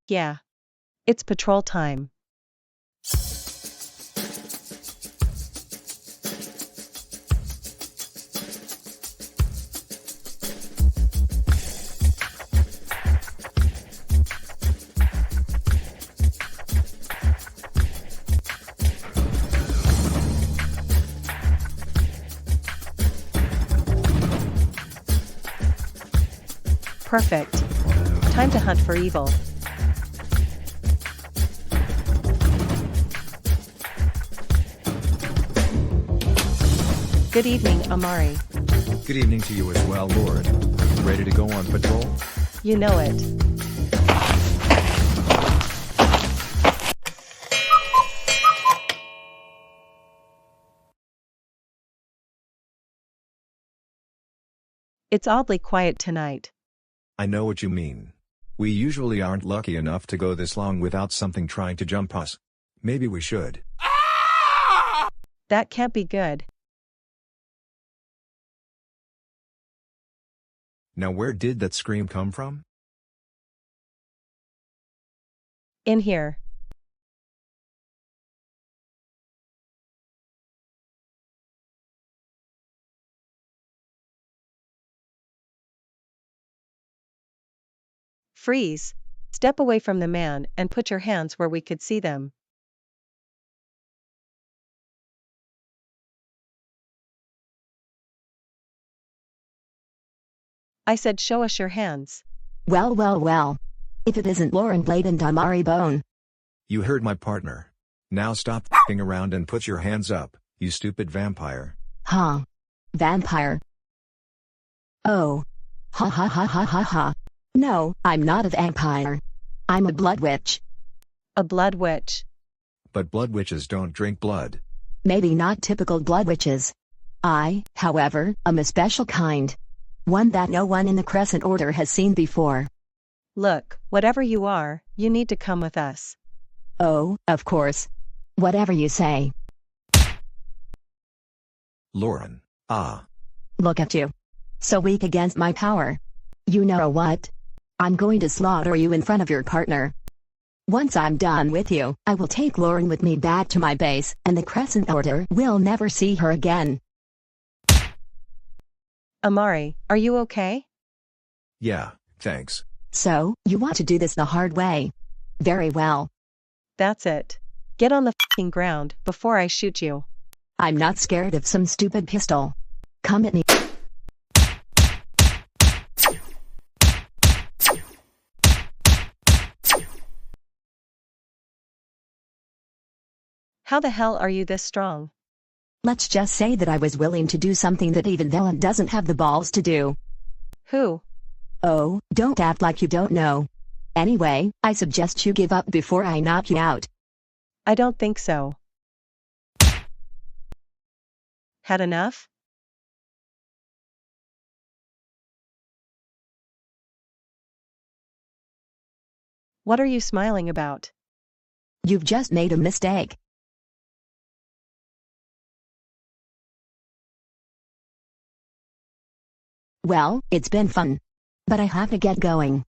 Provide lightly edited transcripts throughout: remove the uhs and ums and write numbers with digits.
Yeah. It's patrol time. Perfect. Time to hunt for evil. Good evening, Amari. Good evening to you as well, Lord. Ready to go on patrol? You know it. It's oddly quiet tonight. I know what you mean. We usually aren't lucky enough to go this long without something trying to jump us. Maybe we should. That can't be good. Now where did that scream come from? In here. Freeze. Step away from the man and put your hands where we could see them. I said show us your hands. Well, well, well. If it isn't LaurenBlade and Amari Bone. You heard my partner. Now stop f***ing around and put your hands up, you stupid vampire. Huh? Vampire? Oh. Ha ha ha ha ha ha. No, I'm not a vampire. I'm a blood witch. A blood witch. But blood witches don't drink blood. Maybe not typical blood witches. I, however, am a special kind. One that no one in the Crescent Order has seen before. Look, whatever you are, you need to come with us. Oh, of course. Whatever you say. Lauren. Ah. Look at you. So weak against my power. You know what? I'm going to slaughter you in front of your partner. Once I'm done with you, I will take Lauren with me back to my base, and the Crescent Order will never see her again. Amari, are you okay? Yeah, thanks. So, you want to do this the hard way? Very well. That's it. Get on the f***ing ground before I shoot you. I'm not scared of some stupid pistol. Come at me. How the hell are you this strong? Let's just say that I was willing to do something that even Dylan doesn't have the balls to do. Who? Oh, don't act like you don't know. Anyway, I suggest you give up before I knock you out. I don't think so. Had enough? What are you smiling about? You've just made a mistake. Well, it's been fun. But I have to get going.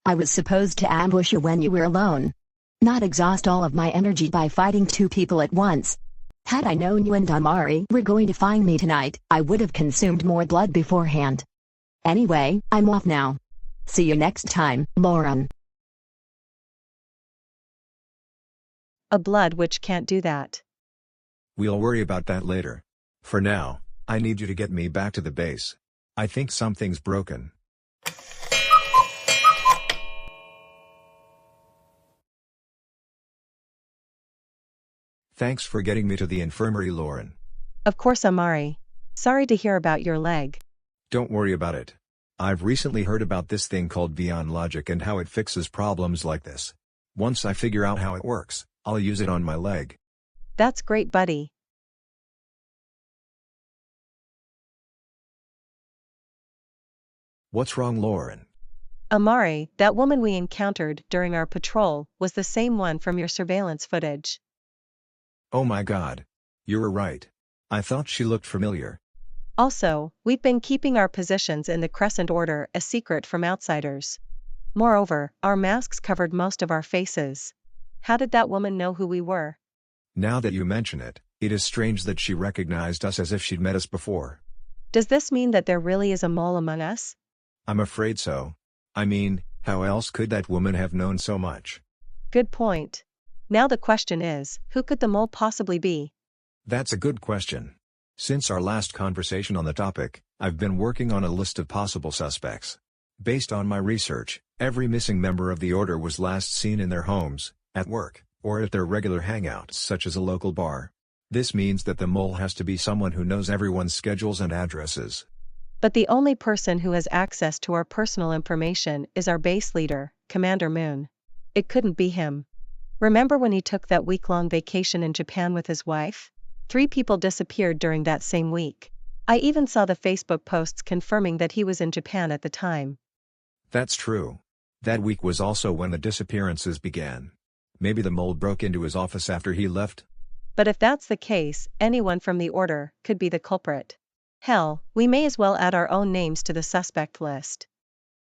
I was supposed to ambush you when you were alone. Not exhaust all of my energy by fighting two people at once. Had I known you and Amari were going to find me tonight, I would have consumed more blood beforehand. Anyway, I'm off now. See you next time, Lauren. A blood witch can't do that. We'll worry about that later. For now, I need you to get me back to the base. I think something's broken. Thanks for getting me to the infirmary, Lauren. Of course, Amari. Sorry to hear about your leg. Don't worry about it. I've recently heard about this thing called Vyond logic and how it fixes problems like this. Once I figure out how it works, I'll use it on my leg. That's great, buddy. What's wrong, Lauren? Amari, that woman we encountered during our patrol was the same one from your surveillance footage. Oh my god. You were right. I thought she looked familiar. Also, we've been keeping our positions in the Crescent Order a secret from outsiders. Moreover, our masks covered most of our faces. How did that woman know who we were? Now that you mention it, it is strange that she recognized us as if she'd met us before. Does this mean that there really is a mole among us? I'm afraid so. I mean, how else could that woman have known so much? Good point. Now the question is, who could the mole possibly be? That's a good question. Since our last conversation on the topic, I've been working on a list of possible suspects. Based on my research, every missing member of the order was last seen in their homes, at work, or at their regular hangouts such as a local bar. This means that the mole has to be someone who knows everyone's schedules and addresses. But the only person who has access to our personal information is our base leader, Commander Moon. It couldn't be him. Remember when he took that week-long vacation in Japan with his wife? 3 people disappeared during that same week. I even saw the Facebook posts confirming that he was in Japan at the time. That's true. That week was also when the disappearances began. Maybe the mole broke into his office after he left? But if that's the case, anyone from the order could be the culprit. Hell, we may as well add our own names to the suspect list.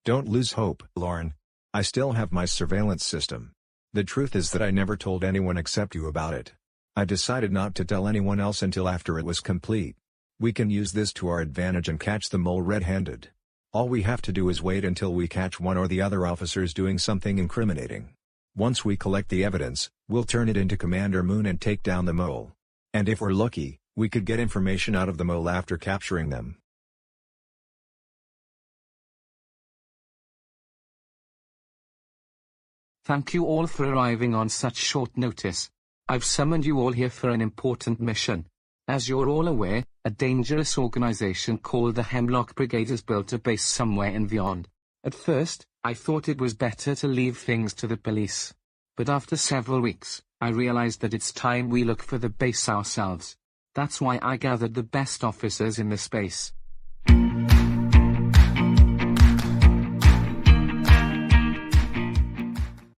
Don't lose hope, Lauren. I still have my surveillance system. The truth is that I never told anyone except you about it. I decided not to tell anyone else until after it was complete. We can use this to our advantage and catch the mole red-handed. All we have to do is wait until we catch one or the other officers doing something incriminating. Once we collect the evidence, we'll turn it into Commander Moon and take down the mole. And if we're lucky, we could get information out of the mole after capturing them. Thank you all for arriving on such short notice. I've summoned you all here for an important mission. As you're all aware, a dangerous organization called the Hemlock Brigade has built a base somewhere in Vyond. At first, I thought it was better to leave things to the police. But after several weeks, I realized that it's time we look for the base ourselves. That's why I gathered the best officers in the space.